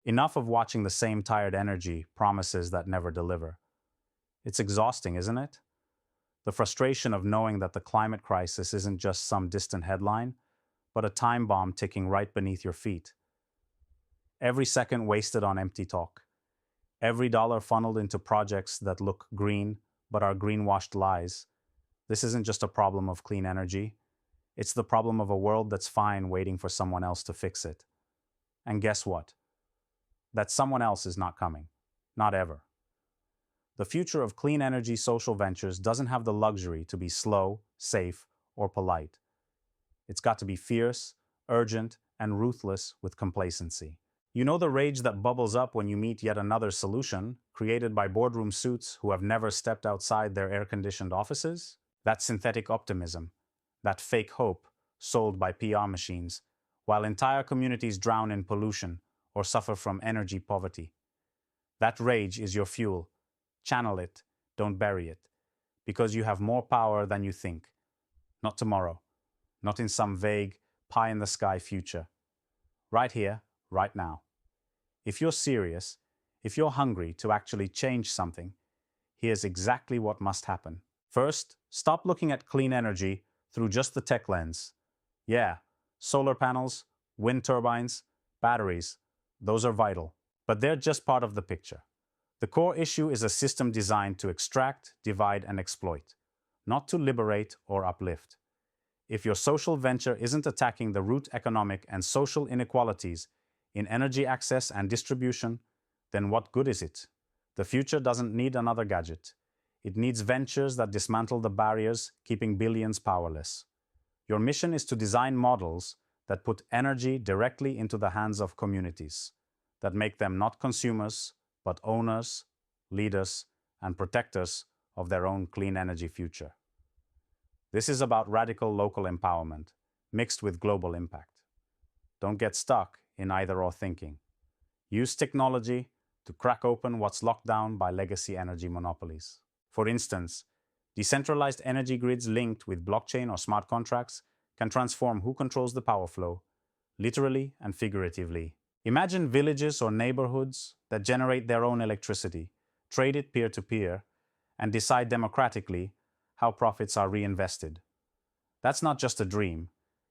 Enough of watching the same tired energy promises that never deliver. It's exhausting, isn't it? The frustration of knowing that the climate crisis isn't just some distant headline, but a time bomb ticking right beneath your feet. Every second wasted on empty talk. Every dollar funneled into projects that look green but are greenwashed lies. This isn't just a problem of clean energy. It's the problem of a world that's fine waiting for someone else to fix it. And guess what? That someone else is not coming. Not ever. The future of clean energy social ventures doesn't have the luxury to be slow, safe, or polite. It's got to be fierce, urgent, and ruthless with complacency. You know the rage that bubbles up when you meet yet another solution, created by boardroom suits who have never stepped outside their air-conditioned offices? That synthetic optimism, that fake hope, sold by PR machines, while entire communities drown in pollution or suffer from energy poverty. That rage is your fuel. Channel it, don't bury it, because you have more power than you think. Not tomorrow, not in some vague, pie-in-the-sky future. Right here, right now. If you're serious, if you're hungry to actually change something, here's exactly what must happen. First, stop looking at clean energy through just the tech lens. Yeah, solar panels, wind turbines, batteries, those are vital, but they're just part of the picture. The core issue is a system designed to extract, divide, and exploit, not to liberate or uplift. If your social venture isn't attacking the root economic and social inequalities in energy access and distribution, then what good is it? The future doesn't need another gadget. It needs ventures that dismantle the barriers keeping billions powerless. Your mission is to design models that put energy directly into the hands of communities, that make them not consumers, but owners, leaders, and protectors of their own clean energy future. This is about radical local empowerment, mixed with global impact. Don't get stuck in either-or thinking. Use technology to crack open what's locked down by legacy energy monopolies. For instance, decentralized energy grids linked with blockchain or smart contracts can transform who controls the power flow, literally and figuratively. Imagine villages or neighborhoods that generate their own electricity, trade it peer-to-peer, and decide democratically how profits are reinvested. That's not just a dream,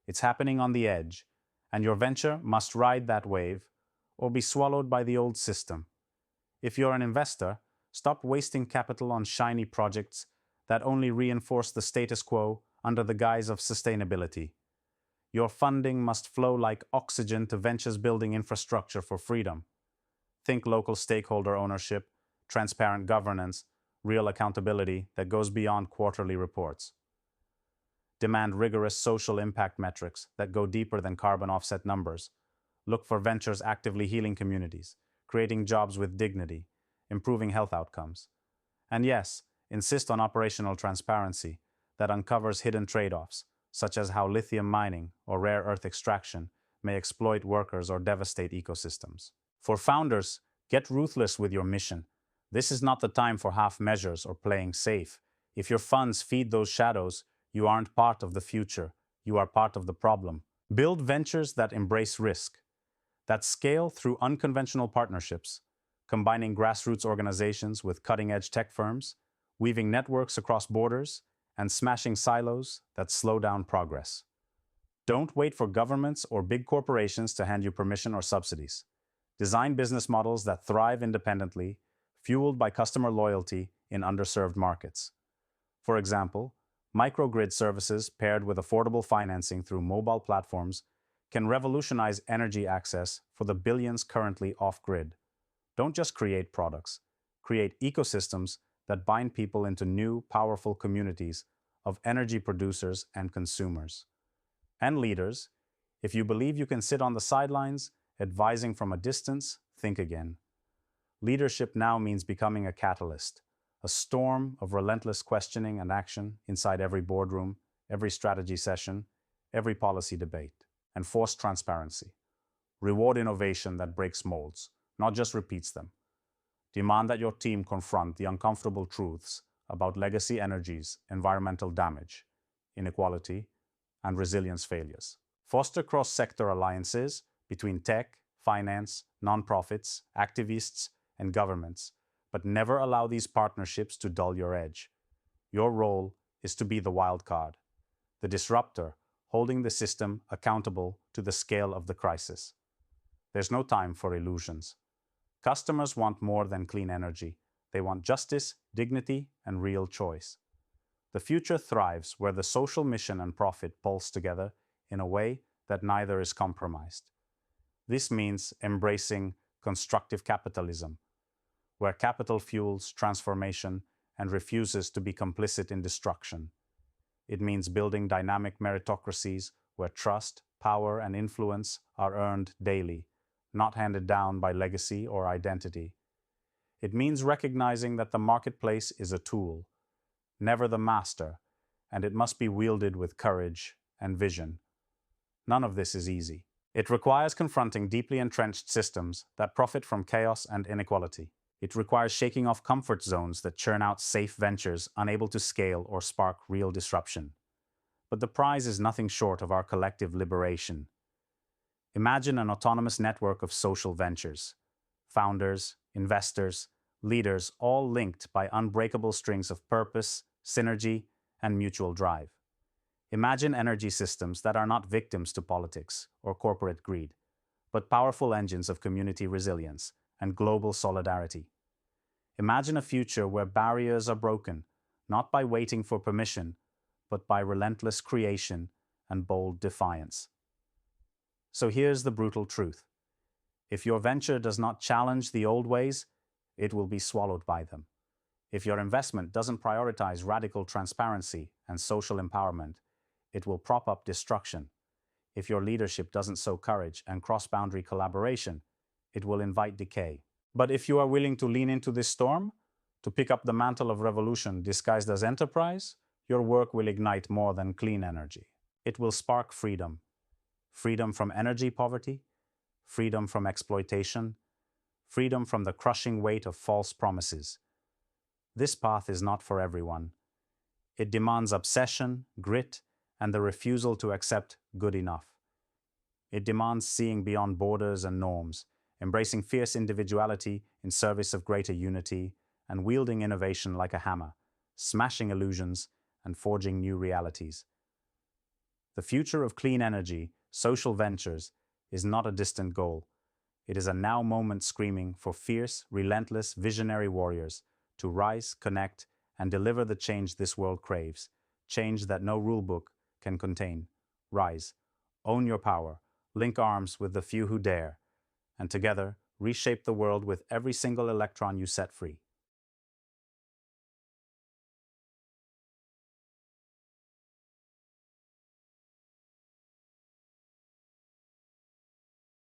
it's happening on the edge, and your venture must ride that wave or be swallowed by the old system. If you're an investor, stop wasting capital on shiny projects that only reinforce the status quo under the guise of sustainability. Your funding must flow like oxygen to ventures building infrastructure for freedom. Think local stakeholder ownership, transparent governance, real accountability that goes beyond quarterly reports. Demand rigorous social impact metrics that go deeper than carbon offset numbers. Look for ventures actively healing communities, creating jobs with dignity, improving health outcomes. And yes, insist on operational transparency that uncovers hidden trade-offs, such as how lithium mining or rare earth extraction may exploit workers or devastate ecosystems. For founders, get ruthless with your mission. This is not the time for half measures or playing safe. If your funds feed those shadows, you aren't part of the future, you are part of the problem. Build ventures that embrace risk, that scale through unconventional partnerships, combining grassroots organizations with cutting-edge tech firms, weaving networks across borders, and smashing silos that slow down progress. Don't wait for governments or big corporations to hand you permission or subsidies. Design business models that thrive independently, fueled by customer loyalty in underserved markets. For example, microgrid services paired with affordable financing through mobile platforms can revolutionize energy access for the billions currently off-grid. Don't just create products, create ecosystems that bind people into new, powerful communities of energy producers and consumers. And leaders, if you believe you can sit on the sidelines, advising from a distance, think again. Leadership now means becoming a catalyst, a storm of relentless questioning and action inside every boardroom, every strategy session, every policy debate, and force transparency. Reward innovation that breaks molds, not just repeats them. Demand that your team confront the uncomfortable truths about legacy energies, environmental damage, inequality, and resilience failures. Foster cross-sector alliances between tech, finance, nonprofits, activists, and governments, but never allow these partnerships to dull your edge. Your role is to be the wild card, the disruptor, holding the system accountable to the scale of the crisis. There's no time for illusions. Customers want more than clean energy. They want justice, dignity, and real choice. The future thrives where the social mission and profit pulse together in a way that neither is compromised. This means embracing constructive capitalism, where capital fuels transformation and refuses to be complicit in destruction. It means building dynamic meritocracies where trust, power, and influence are earned daily, not handed down by legacy or identity. It means recognizing that the marketplace is a tool, never the master, and it must be wielded with courage and vision. None of this is easy. It requires confronting deeply entrenched systems that profit from chaos and inequality. It requires shaking off comfort zones that churn out safe ventures unable to scale or spark real disruption. But the prize is nothing short of our collective liberation. Imagine an autonomous network of social ventures. Founders, investors, leaders, all linked by unbreakable strings of purpose, synergy, and mutual drive. Imagine energy systems that are not victims to politics or corporate greed, but powerful engines of community resilience and global solidarity. Imagine a future where barriers are broken, not by waiting for permission, but by relentless creation and bold defiance. So here's the brutal truth. If your venture does not challenge the old ways, it will be swallowed by them. If your investment doesn't prioritize radical transparency and social empowerment, it will prop up destruction. If your leadership doesn't sow courage and cross-boundary collaboration, it will invite decay. But if you are willing to lean into this storm, to pick up the mantle of revolution disguised as enterprise, your work will ignite more than clean energy. It will spark freedom. Freedom from energy poverty, freedom from exploitation, freedom from the crushing weight of false promises. This path is not for everyone. It demands obsession, grit, and the refusal to accept good enough. It demands seeing beyond borders and norms, embracing fierce individuality in service of greater unity, and wielding innovation like a hammer, smashing illusions and forging new realities. The future of clean energy, social ventures, is not a distant goal. It is a now moment screaming for fierce, relentless, visionary warriors to rise, connect, and deliver the change this world craves, change that no rulebook can contain. Rise, own your power, link arms with the few who dare, and together reshape the world with every single electron you set free.